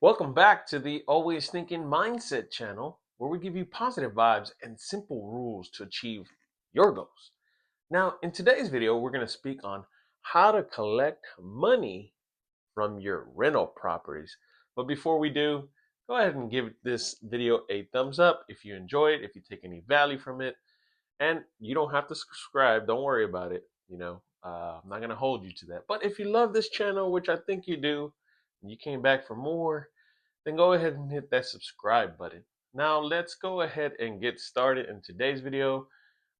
Welcome back to the Always Thinking Mindset channel, where we give you positive vibes and simple rules to achieve your goals. Now, in today's video, we're going to speak on how to collect money from your rental properties. But before we do, go ahead and give this video a thumbs up if you enjoy it, if you take any value from it. And you don't have to subscribe, don't worry about it. I'm not going to hold you to that. But if you love this channel, which I think you do, and you came back for more, then go ahead and hit that subscribe button. Now let's go ahead and get started in today's video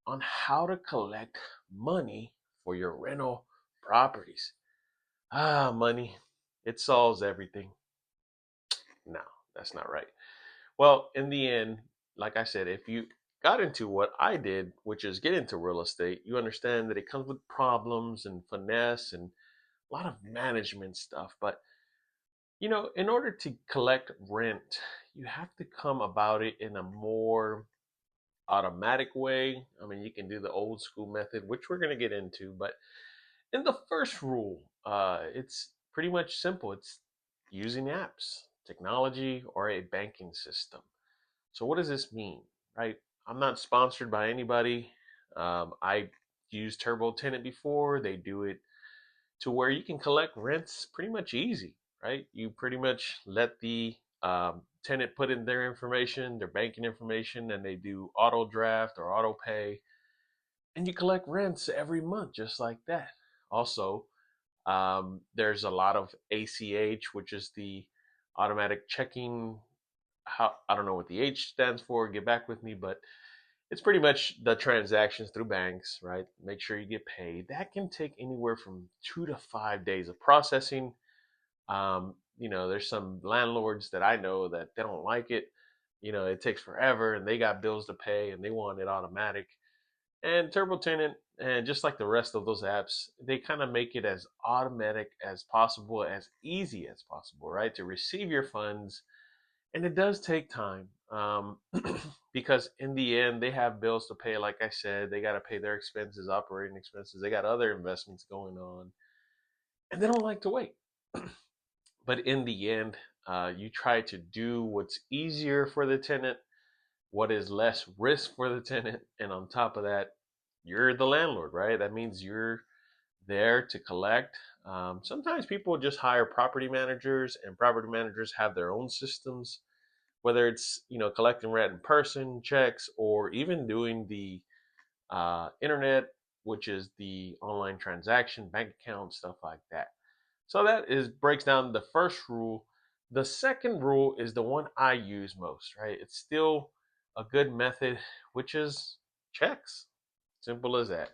on how to collect money for your rental properties. Money, it solves everything. No, that's not right. Well, in the end, like I said, if you got into what I did, which is get into real estate, you understand that it comes with problems and finesse and a lot of management stuff. But in order to collect rent, you have to come about it in a more automatic way. I mean, you can do the old school method, which we're going to get into. But in the first rule, it's pretty much simple. It's using apps, technology, or a banking system. So, what does this mean, right? I'm not sponsored by anybody. I used Turbo Tenant before. They do it to where you can collect rents pretty much easy, right? You pretty much let the tenant put in their information, their banking information, and they do auto draft or auto pay, and you collect rents every month just like that. Also, there's a lot of ACH, which is the automatic checking. How I don't know what the H stands for. Get back with me, but it's pretty much the transactions through banks, right? Make sure you get paid. That can take anywhere from 2 to 5 days of processing. There's some landlords that I know that they don't like it. It takes forever and they got bills to pay and they want it automatic. And Turbo Tenant, and just like the rest of those apps, they kind of make it as automatic as possible, as easy as possible, right? To receive your funds. And it does take time, because in the end, they have bills to pay. Like I said, they got to pay their expenses, operating expenses. They got other investments going on, and they don't like to wait. But in the end, you try to do what's easier for the tenant, what is less risk for the tenant, and on top of that, you're the landlord, right? That means you're there to collect. Sometimes people just hire property managers, and property managers have their own systems, whether it's collecting rent in person, checks, or even doing the internet, which is the online transaction, bank account, stuff like that. So that is breaks down the first rule. The second rule is the one I use most, right? It's still a good method, which is checks. Simple as that.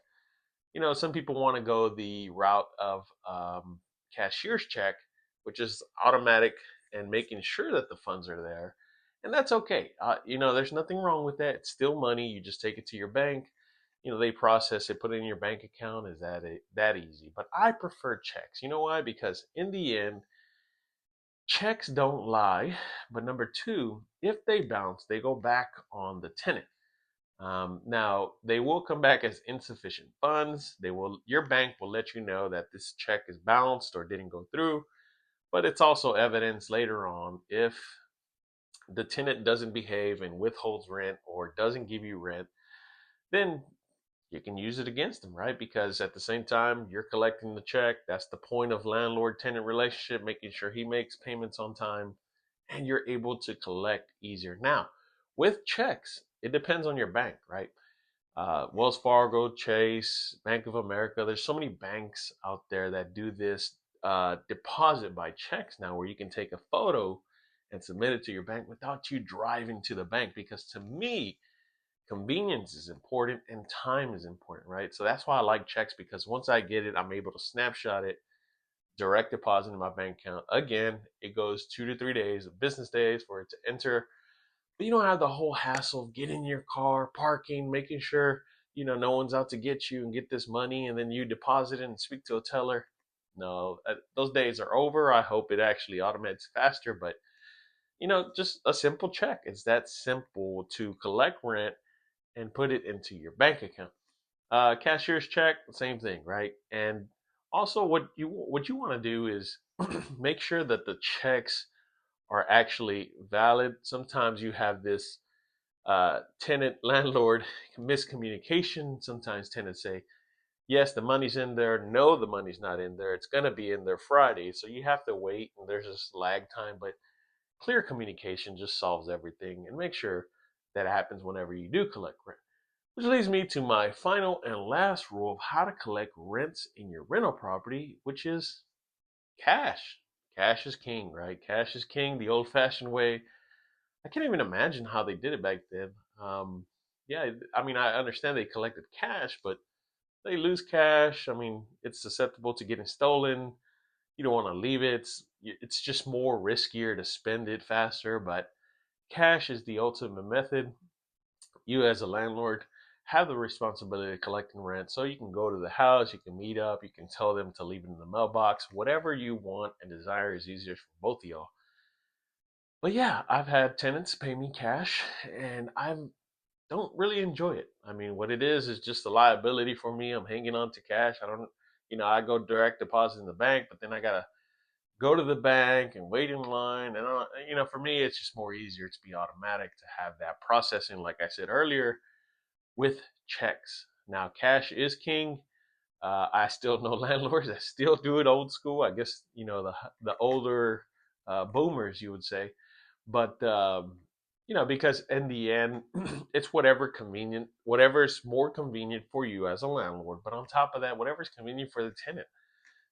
Some people want to go the route of cashier's check, which is automatic and making sure that the funds are there. And that's okay. There's nothing wrong with that. It's still money. You just take it to your bank. They process it, put it in your bank account. Is that easy? But I prefer checks. You know why? Because in the end, checks don't lie. But number two, if they bounce, they go back on the tenant. Now they will come back as insufficient funds. Your bank will let you know that this check is bounced or didn't go through, but it's also evidence later on if the tenant doesn't behave and withholds rent or doesn't give you rent, then you can use it against them, right? Because at the same time, you're collecting the check. That's the point of landlord tenant relationship, making sure he makes payments on time and you're able to collect easier. Now, with checks, it depends on your bank, right? Wells Fargo, Chase, Bank of America. There's so many banks out there that do this deposit by checks now, where you can take a photo and submit it to your bank without you driving to the bank. Because to me, convenience is important and time is important, right? So that's why I like checks, because once I get it, I'm able to snapshot it, direct deposit in my bank account. Again, it goes 2 to 3 days of business days for it to enter, but you don't have the whole hassle of getting in your car, parking, making sure no one's out to get you and get this money, and then you deposit it and speak to a teller. No, those days are over. I hope it actually automates faster, but just a simple check. It's that simple to collect rent and put it into your bank account. Cashier's check, same thing, right? And also, what you want to do is make sure that the checks are actually valid. Sometimes you have this tenant landlord miscommunication. Sometimes tenants say, yes, the money's in there. No, the money's not in there. It's going to be in there Friday. So you have to wait, and there's this lag time. But clear communication just solves everything. And make sure that happens whenever you do collect rent. Which leads me to my final and last rule of how to collect rents in your rental property, which is cash. Cash is king, right? Cash is king, the old fashioned way. I can't even imagine how they did it back then. Yeah, I mean, I understand they collected cash, but they lose cash. I mean, it's susceptible to getting stolen. You don't want to leave it. It's just more riskier to spend it faster, but cash is the ultimate method. You, as a landlord, have the responsibility of collecting rent. So you can go to the house, you can meet up, you can tell them to leave it in the mailbox. Whatever you want and desire is easier for both of y'all. But yeah, I've had tenants pay me cash, and I don't really enjoy it. I mean, what it is just a liability for me. I'm hanging on to cash. I don't, I go direct deposit in the bank, but then I gotta go to the bank and wait in line. And for me, it's just more easier to be automatic to have that processing, like I said earlier, with checks. Now, cash is king. I still know landlords that still do it old school. I guess the older boomers, you would say, but because in the end, it's whatever's more convenient for you as a landlord. But on top of that, whatever's convenient for the tenant.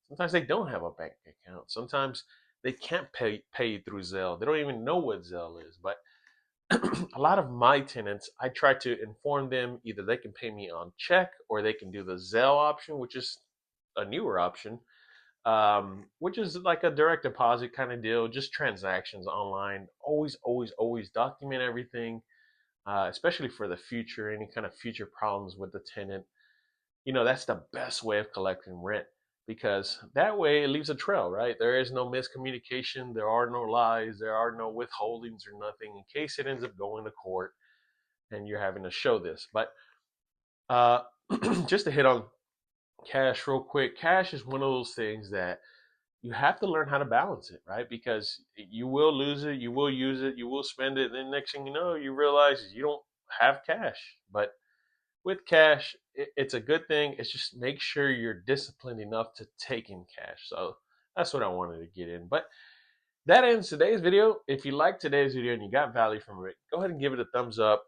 Sometimes they don't have a bank account. Sometimes they can't pay through Zelle. They don't even know what Zelle is. But a lot of my tenants, I try to inform them either they can pay me on check or they can do the Zelle option, which is a newer option, which is like a direct deposit kind of deal, just transactions online. Always, always, always document everything, especially for the future, any kind of future problems with the tenant. That's the best way of collecting rent because that way it leaves a trail, right? There is no miscommunication, there are no lies, there are no withholdings or nothing in case it ends up going to court and you're having to show this. But uh, just to hit on cash real quick, cash is one of those things that you have to learn how to balance it, right? Because you will lose it, you will use it, you will spend it, and then next thing you know, you realize you don't have cash. But with cash, it's a good thing. It's just make sure you're disciplined enough to take in cash. So that's what I wanted to get in. But that ends today's video. If you liked today's video and you got value from it, go ahead and give it a thumbs up.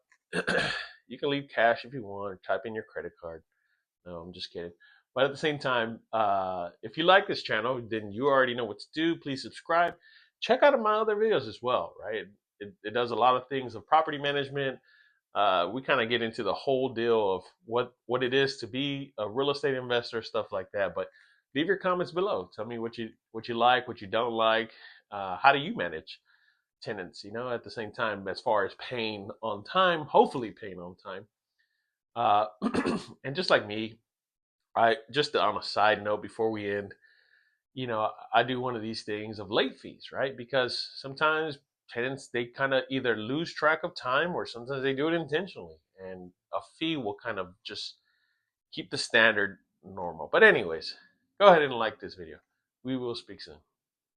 You can leave cash if you want, or type in your credit card. No, I'm just kidding. But at the same time, if you like this channel, then you already know what to do. Please subscribe. Check out my other videos as well, right? It does a lot of things of property management. We kind of get into the whole deal of what it is to be a real estate investor, stuff like that. But leave your comments below. Tell me what you like, what you don't like. How do you manage tenants? At the same time, as far as paying on time, hopefully paying on time. And just like me, I just on a side note before we end, I do one of these things of late fees, right? Because sometimes tenants they kind of either lose track of time or sometimes they do it intentionally, and a fee will kind of just keep the standard normal. But anyways, go ahead and like this video. We will speak soon.